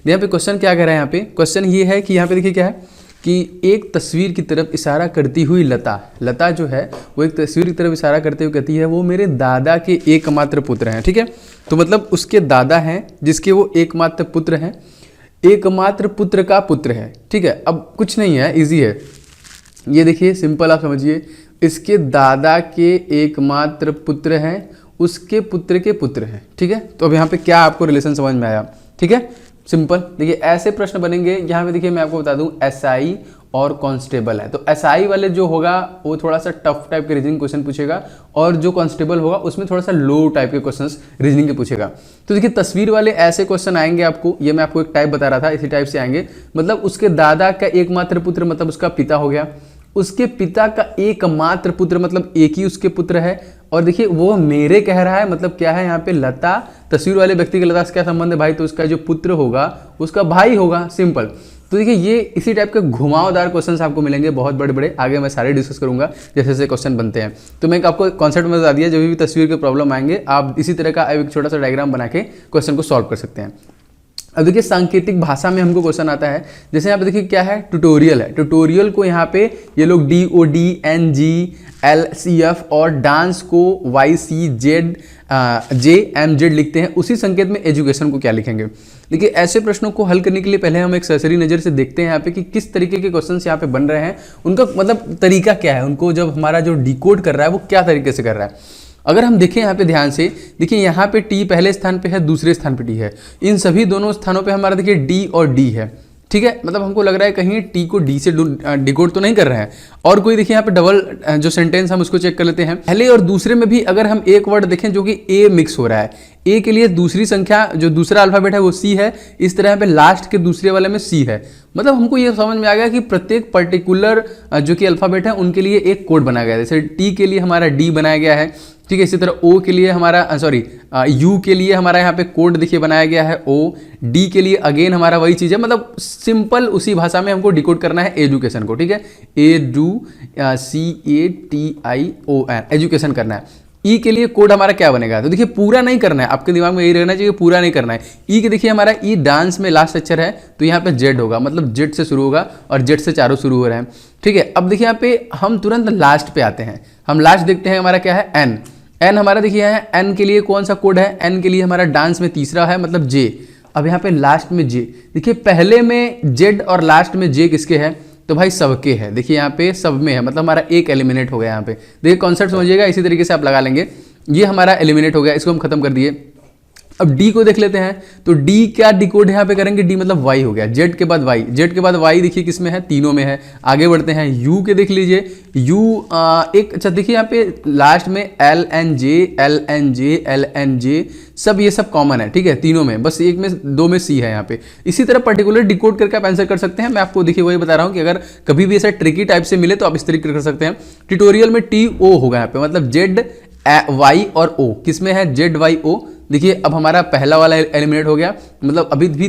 यहाँ पे क्वेश्चन क्या कह रहा है, यहाँ पे क्वेश्चन ये है कि यहाँ पे देखिए क्या है कि एक तस्वीर की तरफ इशारा करती हुई लता जो है वो एक तस्वीर की तरफ इशारा करते हुए कहती है वो मेरे दादा के एकमात्र पुत्र हैं। ठीक है, तो मतलब उसके दादा हैं जिसके वो एकमात्र पुत्र हैं, एकमात्र पुत्र का पुत्र है। ठीक है, अब कुछ नहीं है, इजी है ये, देखिए सिंपल आप समझिए, इसके दादा के एकमात्र पुत्र हैं, उसके पुत्र के पुत्र हैं। ठीक है, तो अब यहाँ पे क्या आपको रिलेशन समझ में आया? ठीक है, सिंपल। देखिए ऐसे प्रश्न बनेंगे यहाँ पे, देखिए मैं आपको बता दूं एसआई और कांस्टेबल है, तो एसआई वाले जो होगा वो थोड़ा सा टफ टाइप के रीजनिंग क्वेश्चन पूछेगा, और जो कांस्टेबल होगा उसमें थोड़ा सा लो टाइप के क्वेश्चंस रीजनिंग के पूछेगा। तो देखिए तस्वीर वाले ऐसे क्वेश्चन आएंगे आपको, ये मैं आपको एक टाइप बता रहा था, इसी टाइप से आएंगे। मतलब उसके दादा का एकमात्र पुत्र मतलब उसका पिता हो गया, उसके पिता का एकमात्र पुत्र मतलब एक ही उसके पुत्र है, और देखिए वो मेरे कह रहा है, मतलब क्या है यहाँ पे लता, तस्वीर वाले व्यक्ति के लता से क्या संबंध है भाई, तो उसका जो पुत्र होगा उसका भाई होगा, सिंपल। तो देखिए ये इसी टाइप के घुमावदार क्वेश्चंस आपको मिलेंगे बहुत बड़े बड़े, आगे मैं सारे डिस्कस करूंगा जैसे जैसे क्वेश्चन बनते हैं। तो मैं आपको कॉन्सेप्ट में बता दिया, जब भी तस्वीर के प्रॉब्लम आएंगे आप इसी तरह का एक छोटा सा डायग्राम बना के क्वेश्चन को सॉल्व कर सकते हैं। अब देखिए सांकेतिक भाषा में हमको क्वेश्चन आता है, जैसे यहाँ पे देखिए क्या है, ट्यूटोरियल है, ट्यूटोरियल को यहाँ पे ये लोग DODNGLCF और डांस को YCJMZ लिखते हैं, उसी संकेत में एजुकेशन को क्या लिखेंगे। देखिए ऐसे प्रश्नों को हल करने के लिए पहले हम एक सरसरी नज़र से देखते हैं यहाँ पे कि किस तरीके के क्वेश्चंस यहाँ पे बन रहे हैं, उनका मतलब तरीका क्या है, उनको जब हमारा जो डिकोड कर रहा है वो क्या तरीके से कर रहा है। अगर हम देखें यहाँ पे ध्यान से, देखिए यहाँ पे टी पहले स्थान पे है, दूसरे स्थान पे टी है, इन सभी दोनों स्थानों पे हमारा देखिए डी और डी है। ठीक है, मतलब हमको लग रहा है कहीं टी को डी से डिकोड तो नहीं कर रहे हैं। और कोई देखिए यहाँ पे डबल जो सेंटेंस हम उसको चेक कर लेते हैं, पहले और दूसरे में भी अगर हम एक वर्ड देखें जो कि ए मिक्स हो रहा है, ए के लिए दूसरी संख्या जो दूसरा अल्फाबेट है वो सी है, इस तरह यहाँ पे लास्ट के दूसरे वाले में सी है। मतलब हमको ये समझ में आ गया कि प्रत्येक पर्टिकुलर जो कि अल्फाबेट है उनके लिए एक कोड बनाया गया है। जैसे टी के लिए हमारा डी बनाया गया है, ठीक है, इसी तरह ओ के लिए हमारा यू के लिए हमारा यहाँ पे कोड देखिए बनाया गया है ओ, डी के लिए अगेन हमारा वही चीज़ है। मतलब सिंपल उसी भाषा में हमको डिकोड करना है एजुकेशन को। ठीक है, EDUCATION एजुकेशन करना है। ई के लिए कोड हमारा क्या बनेगा, तो देखिए पूरा नहीं करना है, आपके दिमाग में यही रहना चाहिए, पूरा नहीं करना है। ई के देखिए हमारा ई डांस में लास्ट अक्षर है, तो यहाँ पे जेड होगा, मतलब जेड से शुरू होगा और जेड से चारों शुरू हो रहे हैं। ठीक है, अब देखिए यहाँ पे हम तुरंत लास्ट पे आते हैं, हम लास्ट देखते हैं हमारा क्या है एन। एन हमारा देखिए है, एन के लिए कौन सा कोड है, एन के लिए हमारा डांस में तीसरा है मतलब जे। अब यहाँ पे लास्ट में जे, देखिए पहले में जेड और लास्ट में जे किसके है, तो भाई सबके है। देखिए यहाँ पे सब में है, मतलब हमारा एक एलिमिनेट हो गया यहाँ पे। देखिए कॉन्सेप्ट समझिएगा, इसी तरीके से आप लगा लेंगे। ये हमारा एलिमिनेट हो गया, इसको हम खत्म कर दिए। अब डी को देख लेते हैं, तो डी क्या डिकोड यहाँ पे करेंगे, डी मतलब वाई हो गया, जेड के बाद वाई, जेड के बाद वाई देखिए किस में है, तीनों में है। आगे बढ़ते हैं, यू के देख लीजिए, यू एक अच्छा देखिए यहाँ पे लास्ट में LNJ सब ये सब कॉमन है। ठीक है, तीनों में, बस एक में दो में सी है यहाँ पे। इसी तरह पर्टिकुलर डिकोड करके आप आंसर कर सकते हैं। मैं आपको देखिए वही बता रहा हूँ कि अगर कभी भी ऐसा ट्रिकी टाइप से मिले तो आप इस तरीके कर सकते हैं। ट्यूटोरियल में TO होगा यहाँ पे, मतलब जेड वाई और ओ, किस में है, ZYO। देखिए अब हमारा पहला वाला एलिमिनेट हो गया, मतलब अभी भी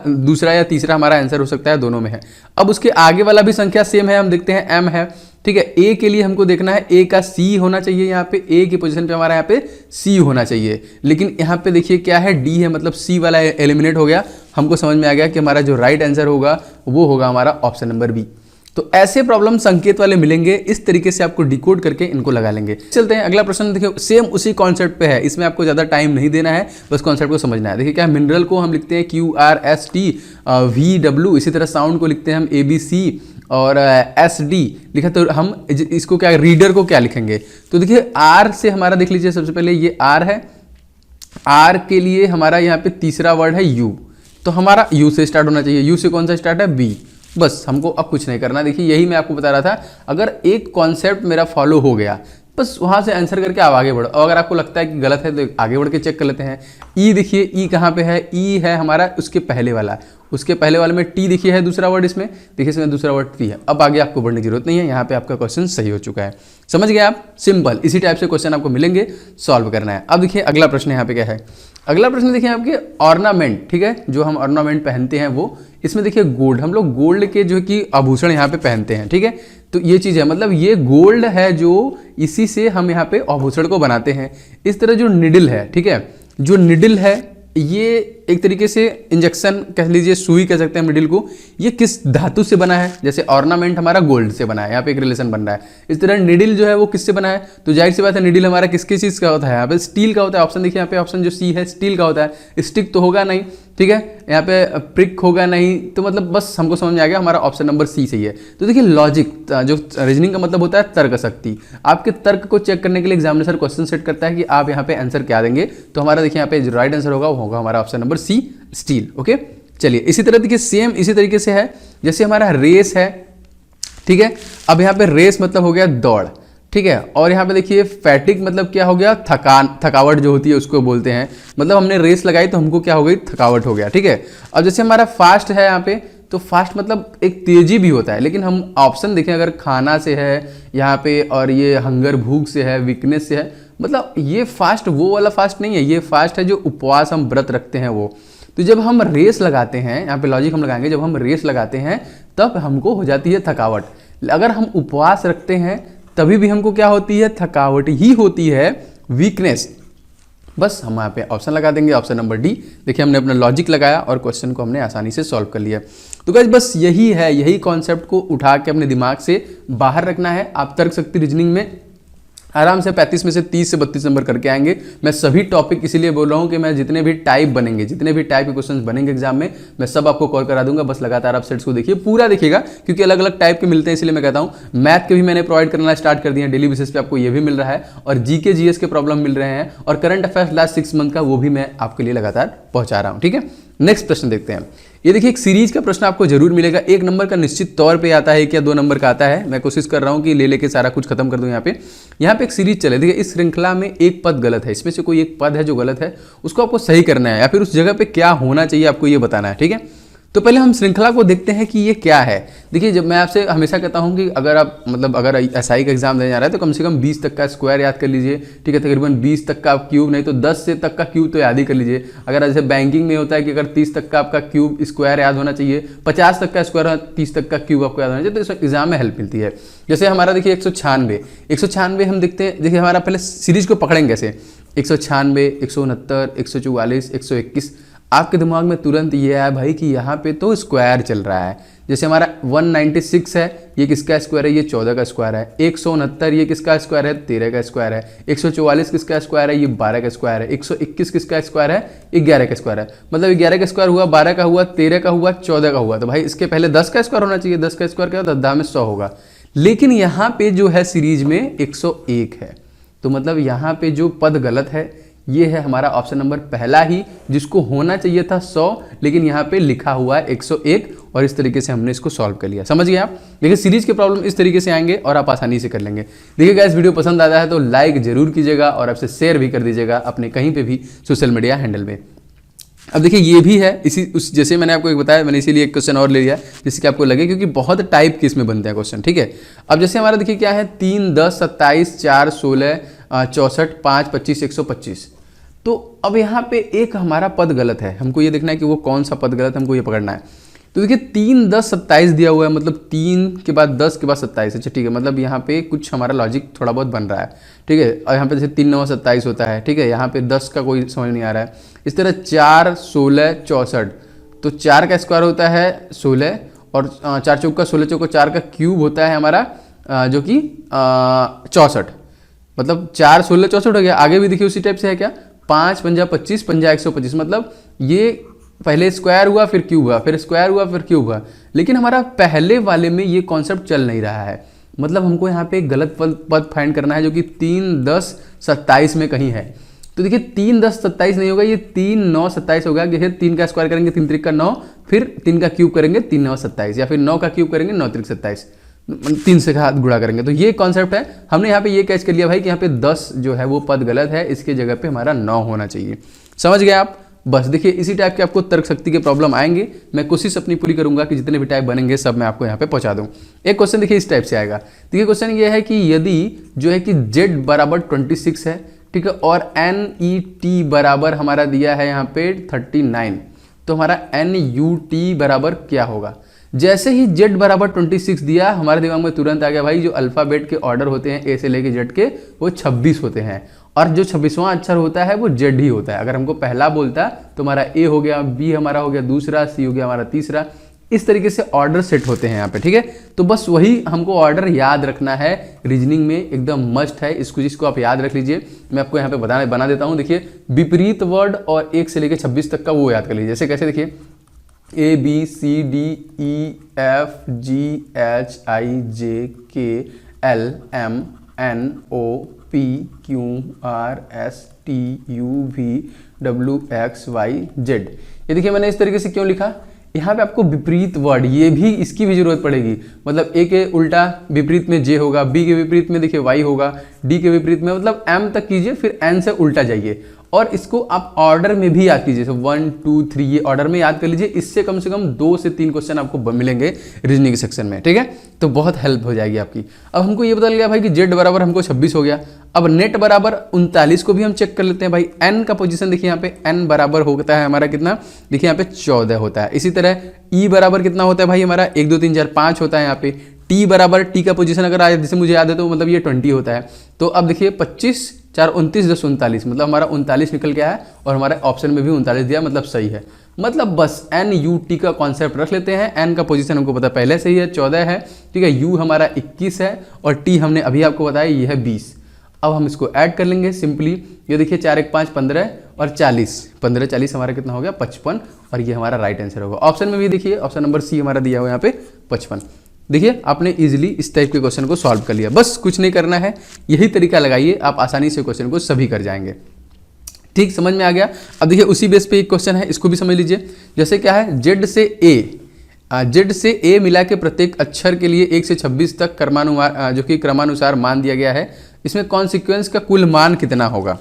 दूसरा या तीसरा हमारा आंसर हो सकता है, दोनों में है। अब उसके आगे वाला भी संख्या सेम है, हम देखते हैं M है। ठीक है, ए के लिए हमको देखना है, ए का सी होना चाहिए, यहाँ पे ए की पोजीशन पे हमारा यहाँ पे सी होना चाहिए, लेकिन यहाँ पे देखिए क्या है, डी है, मतलब सी वाला एलिमिनेट हो गया। हमको समझ में आ गया कि हमारा जो राइट आंसर होगा वो होगा हमारा ऑप्शन नंबर बी। तो ऐसे प्रॉब्लम संकेत वाले मिलेंगे, इस तरीके से आपको डिकोड करके इनको लगा लेंगे। चलते हैं अगला प्रश्न, देखिए सेम उसी कॉन्सेप्ट पे है, इसमें आपको ज़्यादा टाइम नहीं देना है, बस कॉन्सेप्ट को समझना है। देखिए क्या, मिनरल को हम लिखते हैं QRSTVW, इसी तरह साउंड को लिखते हैं हम ABC और SD लिखा, तो हम इसको क्या, रीडर को क्या लिखेंगे, तो देखिए R से हमारा देख लीजिए, सबसे पहले ये R है, R के लिए हमारा यहाँ पे तीसरा वर्ड है U, तो हमारा U से स्टार्ट होना चाहिए। U से कौन सा स्टार्ट है, B। बस हमको अब कुछ नहीं करना। देखिए यही मैं आपको बता रहा था, अगर एक कॉन्सेप्ट मेरा फॉलो हो गया बस वहाँ से आंसर करके आप आगे बढ़ो, और अगर आपको लगता है कि गलत है तो आगे बढ़ के चेक कर लेते हैं। ई देखिए, ई कहाँ पे है, ई है हमारा उसके पहले वाला, उसके पहले वाले में टी देखिए है दूसरा वर्ड, इसमें देखिए इसमें दूसरा वर्ड टी है। अब आगे आपको बढ़ने की जरूरत नहीं है, यहाँ पे आपका क्वेश्चन सही हो चुका है। समझ गए आप, सिंपल इसी टाइप से क्वेश्चन आपको मिलेंगे, सॉल्व करना है। अब देखिए अगला प्रश्न यहाँ पे क्या है, अगला प्रश्न देखिए आपके ऑर्नामेंट, ठीक है, जो हम ऑर्नामेंट पहनते हैं वो, इसमें देखिए गोल्ड, हम लोग गोल्ड के जो कि आभूषण यहाँ पे पहनते हैं, ठीक है, तो ये चीज़ है, मतलब ये गोल्ड है जो इसी से हम यहाँ पे आभूषण को बनाते हैं। इस तरह जो निडल है, ठीक है, जो निडल है ये एक तरीके से इंजेक्शन कह लीजिए, सुई कह सकते हैं निडिल को, ये किस धातु से बना है, जैसे ऑर्नामेंट हमारा गोल्ड से बना है, यहाँ पे एक रिलेशन बन रहा है। इस तरह निडिल जो है वो किससे बना है, तो जाहिर सी बात है निडिल हमारा किसकी चीज़ का होता है, यहाँ पे स्टील का होता है। ऑप्शन देखिए यहाँ पे, ऑप्शन जो सी है स्टील का होता है, स्टिक तो होगा नहीं, ठीक है, यहाँ पे प्रिक होगा नहीं, तो मतलब बस हमको समझ में आ गया हमारा ऑप्शन नंबर सी सही है। तो देखिए लॉजिक, जो रीजनिंग का मतलब होता है तर्क शक्ति, आपके तर्क को चेक करने के लिए एग्जामिनेशन क्वेश्चन सेट करता है कि आप यहाँ पे आंसर क्या देंगे। तो हमारा देखिए यहाँ पे जो राइट आंसर होगा वो होगा हमारा option number C, steel. Okay, चलिए इसी तरह देखिए सेम इसी तरीके से है, जैसे हमारा रेस है, ठीक है, अब यहाँ पे रेस मतलब हो गया दौड़, ठीक है, और यहाँ पे देखिए फैटिक मतलब क्या हो गया, थकावट जो होती है उसको बोलते हैं, मतलब हमने रेस लगाई तो हमको क्या हो गई, थकावट हो गया, ठीक है। अब जैसे हमारा फास्ट है यहाँ पे, तो फास्ट मतलब एक तेजी भी होता है, लेकिन हम ऑप्शन देखें अगर खाना से है यहाँ पे, और ये हंगर भूख से है, वीकनेस से है, मतलब ये फास्ट वो वाला फास्ट नहीं है, ये फास्ट है जो उपवास हम व्रत रखते हैं वो। तो जब हम रेस लगाते हैं, यहाँ पे लॉजिक हम लगाएंगे, जब हम रेस लगाते हैं तब हमको हो जाती है थकावट। अगर हम उपवास रखते हैं तभी भी हमको क्या होती है, थकावट ही होती है, वीकनेस। बस हम यहाँ पे ऑप्शन लगा देंगे, ऑप्शन नंबर डी। देखिए हमने अपना लॉजिक लगाया और क्वेश्चन को हमने आसानी से सॉल्व कर लिया। तो गाइस बस यही है, यही कॉन्सेप्ट को उठा के अपने दिमाग से बाहर रखना है। आप तर्क शक्ति रीजनिंग में आराम से 35 में से 30 से 32 नंबर करके आएंगे। मैं सभी टॉपिक इसीलिए बोल रहा हूँ कि मैं जितने भी टाइप बनेंगे, जितने भी टाइप के क्वेश्चंस बनेंगे एग्जाम में, मैं सब आपको कॉल करा दूंगा। बस लगातार आप सेट्स को देखिए, पूरा देखिएगा, क्योंकि अलग अलग टाइप के मिलते हैं, इसलिए मैं कहता हूँ। मैथ के भी मैंने प्रोवाइड करना स्टार्ट कर दिया, डेली बेसिस पे आपको ये भी मिल रहा है, और जीके जीएस के प्रॉब्लम मिल रहे हैं, और करंट अफेयर्स लास्ट 6 मंथ का वो भी मैं आपके लिए लगातार पहुंचा रहा हूँ, ठीक है। नेक्स्ट प्रश्न देखते हैं। ये देखिए एक सीरीज का प्रश्न आपको जरूर मिलेगा, 1 नंबर का निश्चित तौर पे आता है, क्या 2 नंबर का आता है। मैं कोशिश कर रहा हूँ कि ले लेके सारा कुछ खत्म कर दूं। यहाँ पे एक सीरीज चले, देखिए इस श्रृंखला में एक पद गलत है, इसमें से कोई एक पद है जो गलत है, उसको आपको सही करना है, या फिर उस जगह पे क्या होना चाहिए आपको ये बताना है, ठीक है। तो पहले हम श्रृंखला को देखते हैं कि ये क्या है। देखिए जब मैं आपसे हमेशा कहता हूं कि अगर आप अगर एसआई का एग्जाम देने जा रहे हैं तो कम से कम 20 तक का स्क्वायर याद कर लीजिए, ठीक है, तकरीबन 20 तक का आप क्यूब, नहीं तो 10 से तक का क्यूब तो याद ही कर लीजिए। अगर जैसे बैंकिंग में होता है कि अगर 30 तक का आपका क्यूब स्क्वायर याद होना चाहिए, 50 तक का स्क्वायर, 30 तक का क्यूब आपको याद होना चाहिए, तो एग्जाम में हेल्प मिलती है। जैसे हमारा देखिए 196 हम देखते हैं, देखिए हमारा पहले सीरीज को पकड़ेंगे कैसे, 196, 169, 144, 121। आपके दिमाग में तुरंत ये आया भाई कि यहाँ पे तो स्क्वायर चल रहा है। जैसे हमारा 196 है, ये किसका स्क्वायर है, ये 14 का स्क्वायर है। 169 ये किसका स्क्वायर है, 13 का स्क्वायर है। 144 किसका स्क्वायर है, ये 12 का स्क्वायर है। 121 किसका स्क्वायर है, 11 का स्क्वायर है। मतलब 11 का स्क्वायर हुआ, 12 का हुआ, 13 का हुआ, 14 का हुआ, तो भाई इसके पहले 10 का स्क्वायर होना चाहिए। 10 का स्क्वायर क्या होता है, 10 में 100 होगा। लेकिन यहाँ पे जो है सीरीज में 101 है, तो मतलब यहाँ पे जो पद गलत है ये है हमारा ऑप्शन नंबर पहला ही, जिसको होना चाहिए था 100, लेकिन यहाँ पे लिखा हुआ है 101, और इस तरीके से हमने इसको सॉल्व कर लिया। समझ गए आप। देखिए सीरीज के प्रॉब्लम इस तरीके से आएंगे और आप आसानी से कर लेंगे। देखिए गाइस वीडियो पसंद आता है तो लाइक जरूर कीजिएगा, और आपसे शेयर भी कर दीजिएगा अपने कहीं पे भी सोशल मीडिया हैंडल में। अब देखिए ये भी है जैसे मैंने आपको एक बताया, मैंने इसीलिए एक क्वेश्चन और ले लिया जिससे कि आपको लगे, क्योंकि बहुत टाइप के इसमें बनते हैं क्वेश्चन, ठीक है। अब जैसे हमारा देखिए क्या है, 3, 10, 27, 4, 16, 64, 5, 25, 125। तो अब यहाँ पे एक हमारा पद गलत है, हमको ये देखना है कि वो कौन सा पद गलत है, हमको ये पकड़ना है। तो देखिए 3, 10, 27 दिया हुआ है, मतलब 3 के बाद 10 के बाद 27। अच्छा ठीक है, मतलब यहाँ पे कुछ हमारा लॉजिक थोड़ा बहुत बन रहा है, ठीक है। और यहाँ पे जैसे 3, 9, 27 होता है, ठीक है। यहाँ पे 10 का कोई समझ नहीं आ रहा है। इस तरह 4, 16, 64, तो 4 का स्क्वायर होता है 16, और 4 चौका 16 चौका 4 का क्यूब होता है हमारा जो कि 64, मतलब 4, 16, 64 हो गया। आगे भी देखिए उसी टाइप से है क्या, 5, 5, 25, 5, 125, मतलब ये पहले स्क्वायर हुआ फिर क्यूब हुआ, फिर स्क्वायर हुआ फिर क्यूब हुआ। लेकिन हमारा पहले वाले में ये कॉन्सेप्ट चल नहीं रहा है, मतलब हमको यहाँ पे एक गलत पद फाइंड करना है जो कि 3, 10, 27 में कहीं है। तो देखिए 3, 10, 27 नहीं होगा, ये 3, 9, 27 होगा। जैसे 3 का स्क्वायर करेंगे 3 त्रिक का 9, फिर 3 का क्यूब करेंगे 3, 9, 27, या फिर 9 का क्यूब करेंगे 9 त्रिक 27, 3 से हाथ गुणा करेंगे। तो ये कॉन्सेप्ट है, हमने यहाँ पे ये कैच कर लिया भाई कि यहाँ पे 10 जो है वो पद गलत है, इसके जगह पे हमारा 9 होना चाहिए। समझ गए आप। बस देखिए इसी टाइप के आपको तर्क शक्ति के प्रॉब्लम आएंगे, मैं कोशिश अपनी पूरी करूंगा कि जितने भी टाइप बनेंगे सब मैं आपको यहाँ पे पहुंचा दूं। एक क्वेश्चन देखिए इस टाइप से आएगा। देखिए क्वेश्चन ये है कि यदि जो है कि z बराबर 26 है, ठीक है, और NET बराबर हमारा दिया है यहाँ पे 39, तो हमारा NUT बराबर क्या होगा। जैसे ही z बराबर 26 दिया, हमारे दिमाग में तुरंत आ गया भाई जो अल्फ़ाबेट के ऑर्डर होते हैं A से लेके Z के, वो 26 होते हैं। और जो 26वां अक्षर होता है वो जेड ही होता है। अगर हमको पहला बोलता तो हमारा ए हो गया, बी हमारा हो गया दूसरा, सी हो गया हमारा तीसरा। इस तरीके से ऑर्डर सेट होते हैं यहाँ पे, ठीक है। तो बस वही हमको ऑर्डर याद रखना है, रीजनिंग में एकदम मस्ट है। इसको जिसको आप याद रख लीजिए, मैं आपको यहाँ पे बना देता हूँ। देखिए विपरीत वर्ड और 1 से लेकर 26 तक का वो याद कर लीजिए। जैसे कैसे, देखिए A B C D E F G H I J K L M N O P Q R S T U V W X Y Z। ये देखिए मैंने इस तरीके से क्यों लिखा, यहाँ पे आपको विपरीत वर्ड, ये भी इसकी भी जरूरत पड़ेगी। मतलब ए के उल्टा विपरीत में जे होगा, बी के विपरीत में देखिए वाई होगा, डी के विपरीत में मतलब एम तक कीजिए, फिर एन से उल्टा जाइए। और इसको आप ऑर्डर में भी याद कीजिए, 1 2 3 ये ऑर्डर में याद कर लीजिए। इससे कम से कम 2 से 3 क्वेश्चन आपको मिलेंगे रीजनिंग के सेक्शन में, ठीक है। तो बहुत हेल्प हो जाएगी आपकी। अब हमको ये बता गया भाई कि जेड बराबर हमको 26 हो गया। अब नेट बराबर 39 को भी हम चेक कर लेते हैं भाई। एन का पोजीशन देखिए यहाँ पे, एन बराबर होता है हमारा कितना, देखिए यहाँ पे 14 होता है। इसी तरह ई बराबर कितना होता है भाई हमारा, 1 2 3 4 5 होता है यहाँ पे। टी बराबर, टी का पोजीशन अगर आया जैसे मुझे याद है तो मतलब ये 20 होता है। तो अब देखिए 25 4 29 10 39, मतलब हमारा 39 निकल गया है और हमारे ऑप्शन में भी 39 दिया, मतलब सही है। मतलब बस एन यू टी का कॉन्सेप्ट रख लेते हैं। एन का पोजीशन हमको पता पहले से ही है 14 है, ठीक है। यू हमारा 21 है और टी हमने अभी आपको बताया ये है 20। अब हम इसको ऐड कर लेंगे सिंपली। ये देखिए 4 1 5 15 और 40, 15 40 हमारा कितना हो गया 55, और ये हमारा राइट आंसर होगा। ऑप्शन में भी देखिए ऑप्शन नंबर सी हमारा दिया हुआ यहाँ पे 55। देखिए आपने इजीली इस टाइप के क्वेश्चन को सॉल्व कर लिया। बस कुछ नहीं करना है, यही तरीका लगाइए, आप आसानी से क्वेश्चन को सभी कर जाएंगे। ठीक, समझ में आ गया। अब देखिए उसी बेस पे एक क्वेश्चन है, इसको भी समझ लीजिए। जैसे क्या है, जेड से ए मिला के प्रत्येक अक्षर के लिए 1 से 26 तक जो कि क्रमानुसार मान दिया गया है। इसमें कॉन्सिक्वेंस का कुल मान कितना होगा।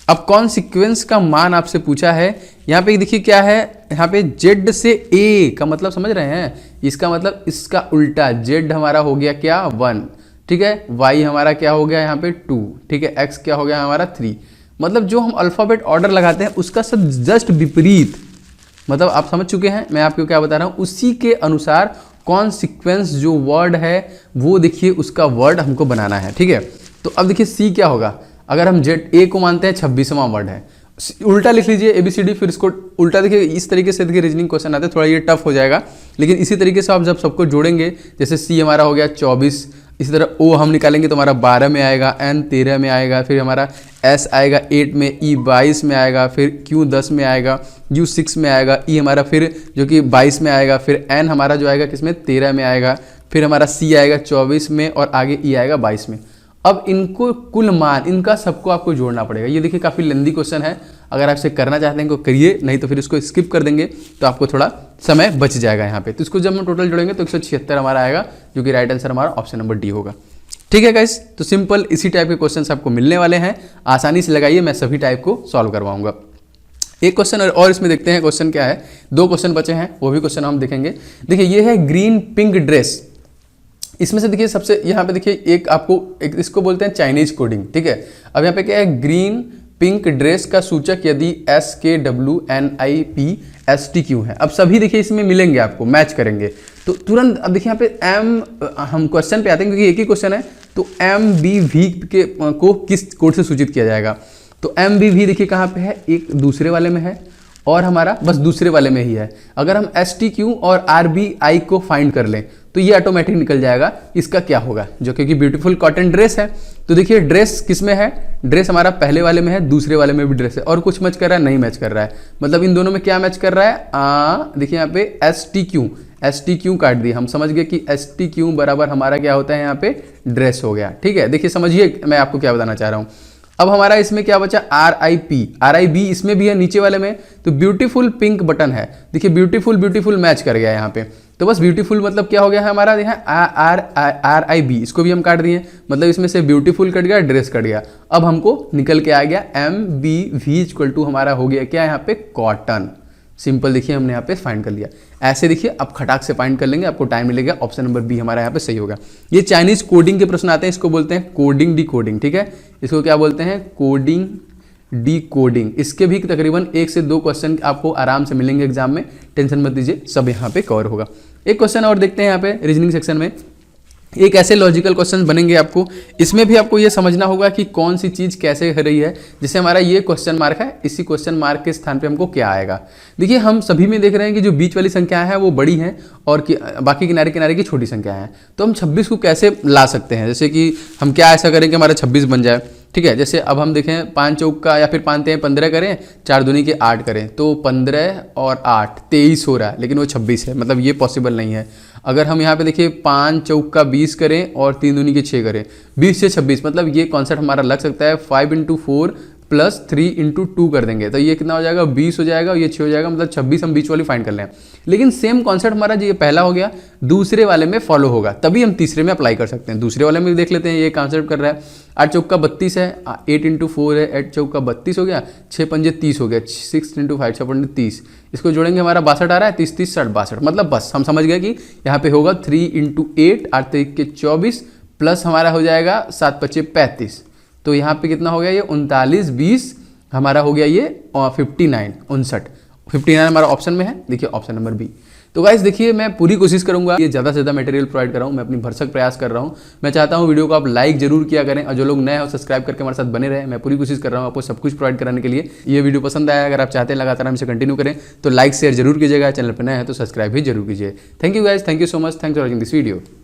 अब कॉन्सिक्वेंस का मान आपसे पूछा है। यहाँ पे देखिए क्या है, यहाँ पे जेड से ए का मतलब समझ रहे हैं, इसका मतलब इसका उल्टा। जेड हमारा हो गया क्या 1, ठीक है। वाई हमारा क्या हो गया यहाँ पे 2, ठीक है। एक्स क्या हो गया हमारा 3। मतलब जो हम अल्फाबेट ऑर्डर लगाते हैं उसका सब जस्ट विपरीत, मतलब आप समझ चुके हैं मैं आपको क्या बता रहा हूँ। उसी के अनुसार कॉन्सिक्वेंस जो वर्ड है वो देखिए उसका वर्ड हमको बनाना है, ठीक है। तो अब देखिए सी क्या होगा, अगर हम जेड ए को मानते हैं 26वां वर्ड है, उल्टा लिख लीजिए ABCD, फिर इसको उल्टा देखिए। इस तरीके से देखिए रीजनिंग क्वेश्चन आते हैं, थोड़ा ये टफ हो जाएगा, लेकिन इसी तरीके से आप जब सबको जोड़ेंगे, जैसे सी हमारा हो गया 24, इसी तरह ओ हम निकालेंगे तो हमारा 12 में आएगा, एन 13 में आएगा, फिर हमारा एस आएगा 8 में, ई 22 में आएगा, फिर क्यू 10 में आएगा, यू 6 में आएगा, ई हमारा फिर जो कि 22 में आएगा, फिर एन हमारा जो आएगा किसमें 13 में आएगा, फिर हमारा सी आएगा 24 में और आगे ई आएगा 22 में। अब इनको कुल मान, इनका सबको आपको जोड़ना पड़ेगा। ये देखिए काफ़ी लेंदी क्वेश्चन है, अगर आप इसे करना चाहते हैं तो करिए, नहीं तो फिर इसको स्किप कर देंगे तो आपको थोड़ा समय बच जाएगा यहाँ पे। तो इसको जब हम टोटल जोड़ेंगे तो 176 हमारा आएगा, जो कि राइट आंसर हमारा ऑप्शन नंबर डी होगा। ठीक है गाइस, तो सिंपल इसी टाइप के क्वेश्चन आपको मिलने वाले हैं, आसानी से लगाइए, मैं सभी टाइप को सॉल्व करवाऊंगा। एक क्वेश्चन और इसमें देखते हैं, क्वेश्चन क्या है, 2 क्वेश्चन बचे हैं, वो भी क्वेश्चन हम देखेंगे। देखिए ये है ग्रीन पिंक ड्रेस। इसमें से देखिए सबसे यहाँ पे देखिए एक आपको इसको बोलते हैं चाइनीज कोडिंग, ठीक है। अब यहाँ पे क्या है, ग्रीन पिंक ड्रेस का सूचक यदि SKWNIPSTQ है। अब सभी देखिए इसमें मिलेंगे, आपको मैच करेंगे तो तुरंत। अब देखिए यहाँ पे हम क्वेश्चन पे आते हैं क्योंकि एक ही क्वेश्चन है, तो MBV को किस कोड से सूचित किया जाएगा। तो MBV देखिए कहाँ पे है, एक दूसरे वाले में है और हमारा बस दूसरे वाले में ही है। अगर हम STQ और RBI को फाइंड कर लें तो ये ऑटोमेटिक निकल जाएगा इसका क्या होगा, जो क्योंकि ब्यूटीफुल कॉटन ड्रेस है। तो देखिए ड्रेस किस में है, ड्रेस हमारा पहले वाले में है, दूसरे वाले में भी ड्रेस है, और कुछ मैच कर रहा है नहीं मैच कर रहा है। मतलब इन दोनों में क्या मैच कर रहा है, देखिए यहाँ पे STQ काट दिए, हम समझ गए कि STQ बराबर हमारा क्या होता है यहाँ पे ड्रेस हो गया, ठीक है। देखिए समझिए मैं आपको क्या बताना चाह रहा हूँ। अब हमारा इसमें क्या बचा, RIB इसमें भी है नीचे वाले में, तो ब्यूटीफुल पिंक बटन है। देखिए ब्यूटीफुल मैच कर गया यहाँ पे, तो बस ब्यूटीफुल मतलब क्या हो गया है हमारा, यहाँ RIB इसको भी हम काट दिए, मतलब इसमें से ब्यूटीफुल कट गया, ड्रेस कट गया। अब हमको निकल के आ गया MBV इक्वल टू हमारा हो गया क्या यहाँ पे, कॉटन। सिंपल देखिए हमने यहाँ पे फाइंड कर लिया। ऐसे देखिए आप खटाक से फाइंड कर लेंगे, आपको टाइम मिलेगा। ऑप्शन नंबर बी हमारा यहाँ पे सही होगा। ये चाइनीज कोडिंग के प्रश्न आते हैं, इसको बोलते हैं कोडिंग डी कोडिंग, ठीक है। इसको क्या बोलते हैं, कोडिंग डी कोडिंग। इसके भी तकरीबन 1 से 2 क्वेश्चन आपको आराम से मिलेंगे एग्जाम में, टेंशन मत लीजिए, सब यहाँ पे कवर होगा। एक क्वेश्चन और देखते हैं यहाँ पे रीजनिंग सेक्शन में। एक ऐसे लॉजिकल क्वेश्चन बनेंगे आपको, इसमें भी आपको ये समझना होगा कि कौन सी चीज़ कैसे हो रही है। जैसे हमारा ये क्वेश्चन मार्क है, इसी क्वेश्चन मार्क के स्थान पे हमको क्या आएगा। देखिए हम सभी में देख रहे हैं कि जो बीच वाली संख्या है वो बड़ी हैं और बाकी किनारे किनारे की छोटी संख्या है। तो हम 26 को कैसे ला सकते हैं, जैसे कि हम क्या ऐसा करें कि हमारा 26 बन जाए। ठीक है, जैसे अब हम देखें 5 चौक का या फिर 5 तें 15 करें, 4 दूनी के 8 करें, तो 15 और 8 23 हो रहा है, लेकिन वो 26 है, मतलब ये पॉसिबल नहीं है। अगर हम यहाँ पे देखिए 5 चौक का 20 करें और 3 दूनी के 6 करें, 20 से 26, मतलब ये कॉन्सेप्ट हमारा लग सकता है। 5 × 4 प्लस 3 × 2 कर देंगे तो ये कितना हो जाएगा, 20 हो जाएगा और ये 6 हो जाएगा, मतलब 26 हम बीच वाली फाइंड कर लें। लेकिन सेम कॉन्सेप्ट हमारा जो ये पहला हो गया, दूसरे वाले में फॉलो होगा, तभी हम तीसरे में अप्लाई कर सकते हैं। दूसरे वाले में भी देख लेते हैं, ये कॉन्सेप्ट कर रहा है। 8 चौक का 32 है, 8 × 4 है, 8 चौक का 32 हो गया, 6 पंजे 30 हो गया, 6 × 5 6 पंजे 30, इसको जोड़ेंगे हमारा 62 आ रहा है, 30 30 60 62, मतलब बस हम समझ गए कि यहाँ पे होगा 3 × 8 8 3 के 24 प्लस हमारा हो जाएगा 7 5 35, तो यहाँ पे कितना हो गया, ये 39 20 हमारा हो गया ये 59 हमारा ऑप्शन में है। देखिए ऑप्शन नंबर बी। तो गाइस देखिए मैं पूरी कोशिश करूंगा ये ज़्यादा से ज़्यादा मटेरियल प्रोवाइड कर रहा हूँ, मैं अपनी भरसक प्रयास कर रहा हूँ। मैं चाहता हूँ वीडियो को आप लाइक जरूर किया करें और जो लोग नए हो सब्सक्राइब करके हमारे साथ बने रहे। मैं पूरी कोशिश कर रहा हूँ आपको सब कुछ प्रोवाइड कराने के लिए। ये वीडियो पसंद आया, अगर आप चाहते हैं लगातार हमसे कंटिन्यू करें तो लाइक शेयर जरूर कीजिएगा, चैनल पर नए हैं तो सब्सक्राइब भी जरूर कीजिए। Thank you guys, thank you so much, thanks for watching this video.